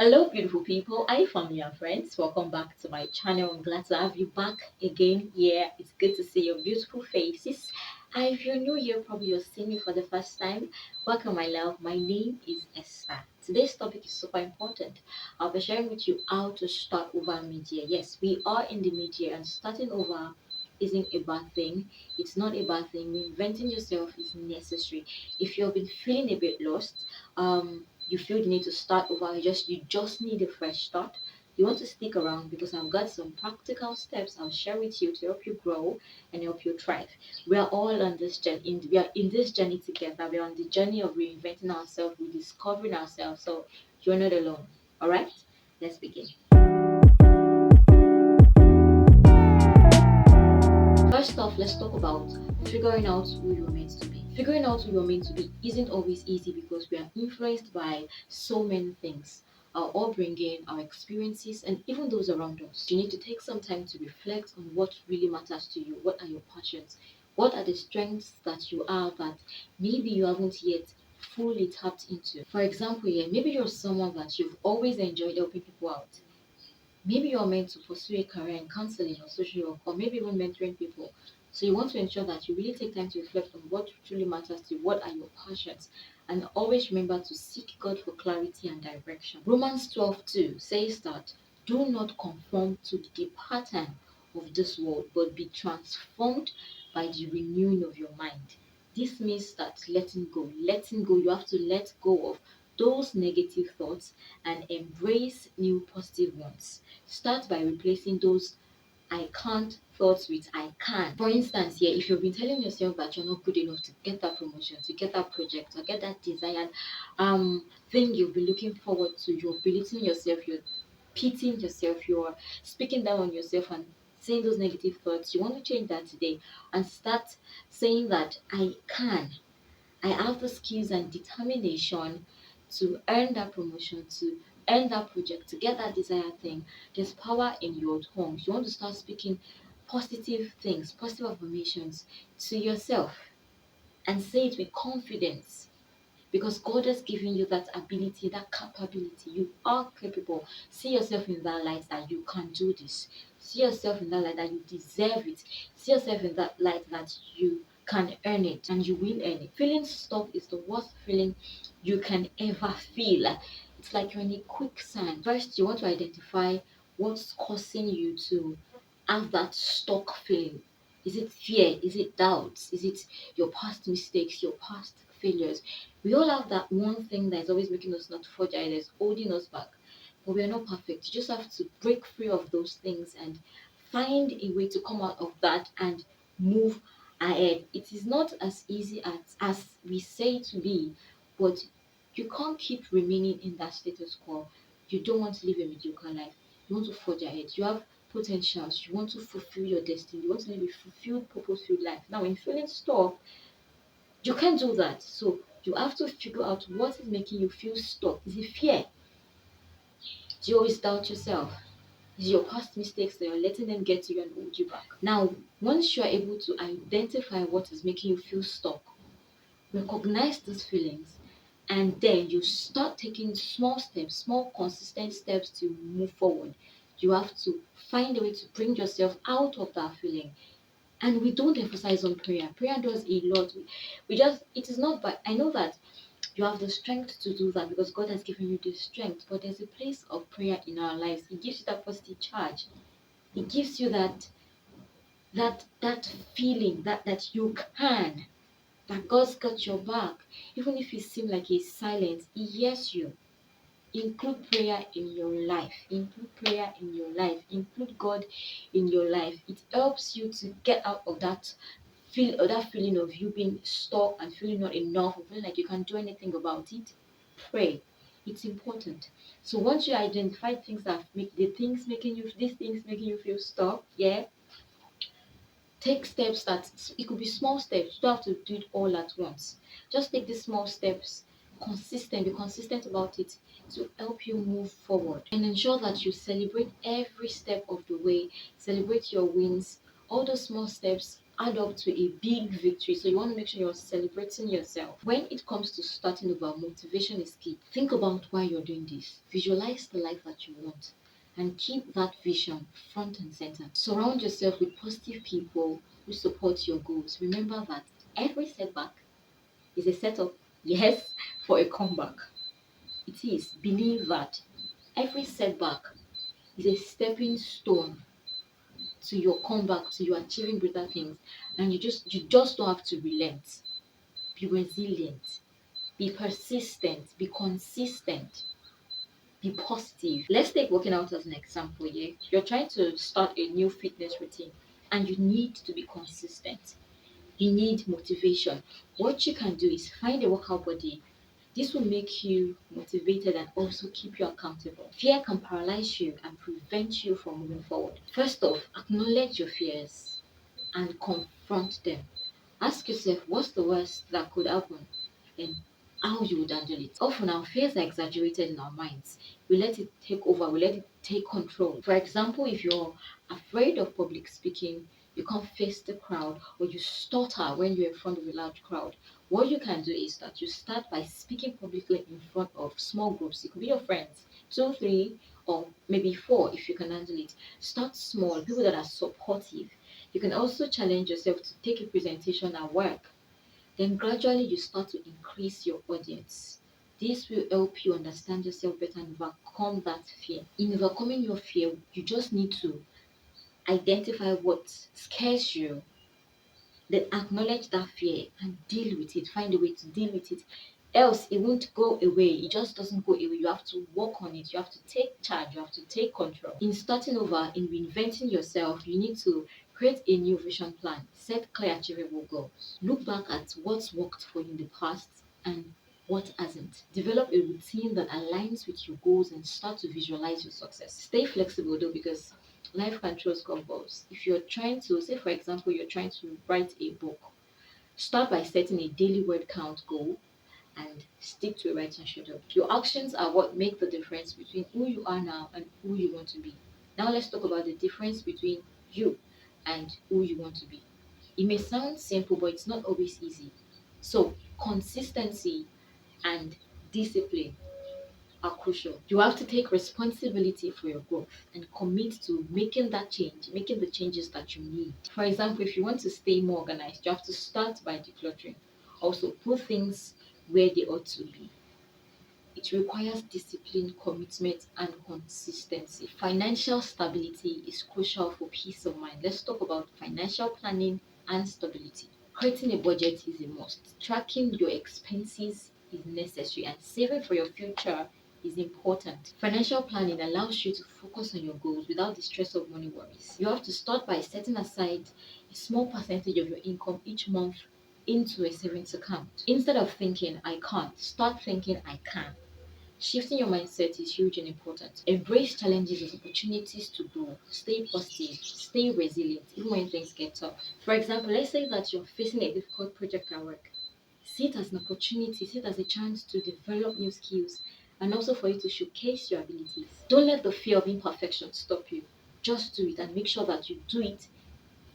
Hello, beautiful people. Hi, family and friends. Welcome back to my channel. I'm glad to have you back again. Yeah, it's good to see your beautiful faces. And if you're new here, probably you're seeing me for the first time. Welcome, my love. My name is Esther. Today's topic is super important. I'll be sharing with you how to start over media. Yes, we are in the media, and starting over isn't a bad thing. It's not a bad thing. Reinventing yourself is necessary. If you've been feeling a bit lost, you feel you need to start over, you just need a fresh start, you want to stick around because I've got some practical steps I'll share with you to help you grow and help you thrive. We are all on this journey. We are in this journey together. We are on the journey of reinventing ourselves, rediscovering ourselves. So you're not alone. All right, let's begin. First off, let's talk about figuring out who you're meant to be. Figuring out who you're meant to be isn't always easy because we are influenced by so many things. Our upbringing, our experiences, and even those around us. You need to take some time to reflect on what really matters to you. What are your passions? What are the strengths that you have that maybe you haven't yet fully tapped into? For example, yeah, maybe you're someone that you've always enjoyed helping people out. Maybe you're meant to pursue a career in counseling or social work, or maybe even mentoring people. So you want to ensure that you really take time to reflect on what truly matters to you, what are your passions, and always remember to seek God for clarity and direction. Romans 12:2 says that do not conform to the pattern of this world, but be transformed by the renewing of your mind. This means that letting go, you have to let go of those negative thoughts and embrace new positive ones. Start by replacing those I can't thoughts with I can. For instance, yeah, if you've been telling yourself that you're not good enough to get that promotion, to get that project, or get that desired thing you've been looking forward to, you're belittling yourself, you're pitying yourself, you're speaking down on yourself and saying those negative thoughts. You want to change that today and start saying that I can. I have the skills and determination to earn that promotion, to earn that project, to get that desired thing. There's power in your tongues. You want to start speaking positive things, positive affirmations to yourself and say it with confidence because God has given you that ability, that capability. You are capable. See yourself in that light that you can do this. See yourself in that light that you deserve it. See yourself in that light that you can earn it and you will earn it. Feeling stuck is the worst feeling you can ever feel. It's like you're in a quicksand. First, you want to identify what's causing you to have that stuck feeling. Is it fear? Is it doubts? Is it your past mistakes, your past failures? We all have that one thing that is always making us not forge ahead, that's holding us back. But we are not perfect. You just have to break free of those things and find a way to come out of that and move ahead. It is not as easy as we say it to be, but you can't keep remaining in that status quo. You don't want to live a mediocre life. You want to forge ahead. You have potentials. You want to fulfill your destiny. You want to live a fulfilled, purpose-filled life. Now, when feeling stuck, you can't do that. So you have to figure out what is making you feel stuck. Is it fear? Do you always doubt yourself? Is it your past mistakes that you're letting them get to you and hold you back? Now, once you are able to identify what is making you feel stuck, recognize these feelings, and then you start taking small steps, small consistent steps to move forward. You have to find a way to bring yourself out of that feeling. And we don't emphasize on prayer. Prayer does a lot. We just, it is not, but I know that you have the strength to do that because God has given you the strength. But there's a place of prayer in our lives. It gives you that positive charge. It gives you that feeling that you can, that God's got your back. Even if it seems like He's silent, He hears you. Include prayer in your life. Include prayer in your life. Include God in your life. It helps you to get out of that feeling of you being stuck and feeling not enough, or feeling like you can't do anything about it. Pray. It's important. So once you identify things that make these things making you feel stuck, yeah, take steps that it could be small steps. You don't have to do it all at once. Just take these small steps, be consistent about it to help you move forward and ensure that you celebrate every step of the way, celebrate your wins. All those small steps add up to a big victory. So you want to make sure you're celebrating yourself. When it comes to starting over, motivation is key. Think about why you're doing this. Visualize the life that you want and keep that vision front and center. Surround yourself with positive people who support your goals. Remember that every setback is a setup, yes, for a comeback. It is. Believe that every setback is a stepping stone to your comeback, to you achieving greater things. And you just don't have to relent. Be resilient, be persistent, be consistent, be positive. Let's take working out as an example. Yeah, you're trying to start a new fitness routine and you need to be consistent. You need motivation. What you can do is find a workout body. This will make you motivated and also keep you accountable. Fear can paralyze you and prevent you from moving forward. First off, acknowledge your fears and confront them. Ask yourself what's the worst that could happen and how you would handle it. Often our fears are exaggerated in our minds. We let it take over, we let it take control. For example, if you're afraid of public speaking, you can't face the crowd, or you stutter when you're in front of a large crowd, what you can do is that you start by speaking publicly in front of small groups. It could be your friends, two, three, or maybe four if you can handle it. Start small, people that are supportive. You can also challenge yourself to take a presentation at work. Then gradually you start to increase your audience. This will help you understand yourself better and overcome that fear. In overcoming your fear, you just need to identify what scares you, then acknowledge that fear and deal with it. Find a way to deal with it. Else, it won't go away. It just doesn't go away. You have to work on it. You have to take charge. You have to take control. In starting over, in reinventing yourself, you need to create a new vision plan. Set clear, achievable goals. Look back at what's worked for you in the past and what hasn't. Develop a routine that aligns with your goals and start to visualize your success. Stay flexible though, because life controls curveballs. If you're trying to, say for example, you're trying to write a book, start by setting a daily word count goal and stick to a writing schedule. Your actions are what make the difference between who you are now and who you want to be. Now let's talk about the difference between you and who you want to be. It may sound simple, but it's not always easy. So consistency and discipline are crucial. You have to take responsibility for your growth and commit to making that change, making the changes that you need. For example, if you want to stay more organized, you have to start by decluttering. Also, put things where they ought to be. It requires discipline, commitment, and consistency. Financial stability is crucial for peace of mind. Let's talk about financial planning and stability. Creating a budget is a must. Tracking your expenses is necessary, and saving for your future is important. Financial planning allows you to focus on your goals without the stress of money worries. You have to start by setting aside a small percentage of your income each month into a savings account. Instead of thinking, I can't, start thinking, I can. Shifting your mindset is huge and important. Embrace challenges as opportunities to grow. Stay positive. Stay resilient, even when things get tough. For example, let's say that you're facing a difficult project at work. See it as an opportunity, see it as a chance to develop new skills and also for you to showcase your abilities. Don't let the fear of imperfection stop you. Just do it and make sure that you do it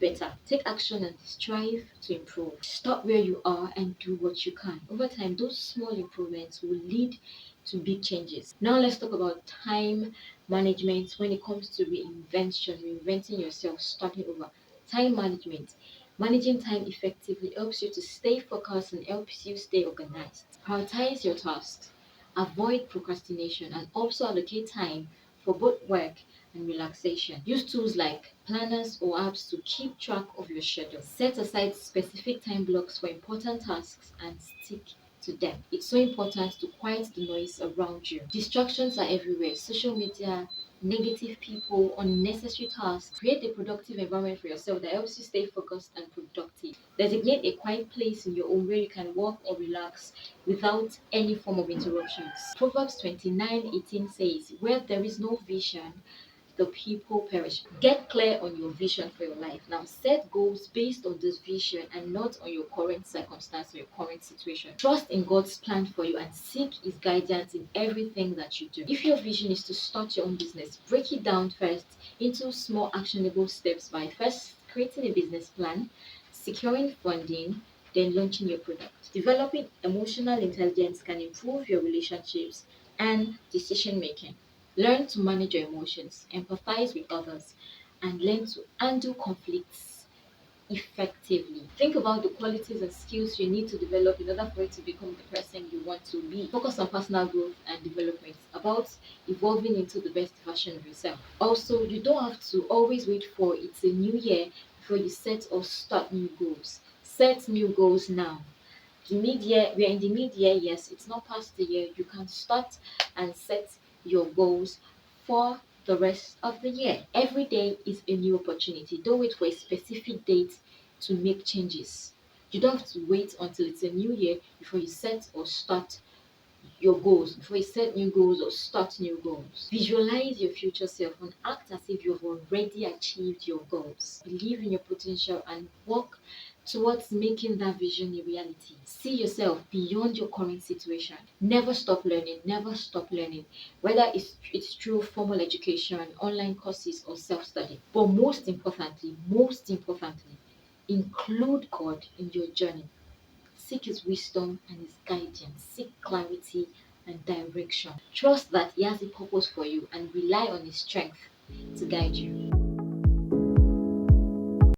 better. Take action and strive to improve. Stop where you are and do what you can. Over time, those small improvements will lead to big changes. Now, let's talk about time management when it comes to reinventing yourself, starting over. Time management. Managing time effectively helps you to stay focused and helps you stay organized. Prioritize your tasks. Avoid procrastination and also allocate time for both work and relaxation. Use tools like planners or apps to keep track of your schedule. Set aside specific time blocks for important tasks and stick to them. It's so important to quiet the noise around you. Distractions are everywhere. Social media, negative people, unnecessary tasks. Create a productive environment for yourself that helps you stay focused and productive. Designate a quiet place in your home where you can work or relax without any form of interruptions. Proverbs 29:18 says, where there is no vision, the people perish. Get clear on your vision for your life. Now set goals based on this vision and not on your current circumstance or your current situation. Trust in God's plan for you and seek his guidance in everything that you do. If your vision is to start your own business, break it down first into small actionable steps by first creating a business plan. securing funding, then launching your product. Developing emotional intelligence can improve your relationships and decision making. Learn to manage your emotions, empathize with others, and learn to handle conflicts effectively. Think about the qualities and skills you need to develop in order for you to become the person you want to be. Focus on personal growth and development, about evolving into the best version of yourself. Also, you don't have to always wait for it's a new year before you set or start new goals. Set new goals now. The mid-year, we're in the mid-year, yes, it's not past the year. You can start and set your goals for the rest of the year. Every day is a new opportunity. Don't wait for a specific date to make changes. You don't have to wait until it's a new year before you set or start your goals, before you set new goals or start new goals. Visualize your future self and act as if you've already achieved your goals. Believe in your potential and work towards making that vision a reality. See yourself beyond your current situation. Never stop learning, never stop learning, whether it's through formal education, online courses, or self-study. But most importantly, include God in your journey. Seek His wisdom and His guidance. Seek clarity and direction. Trust that He has a purpose for you and rely on His strength to guide you.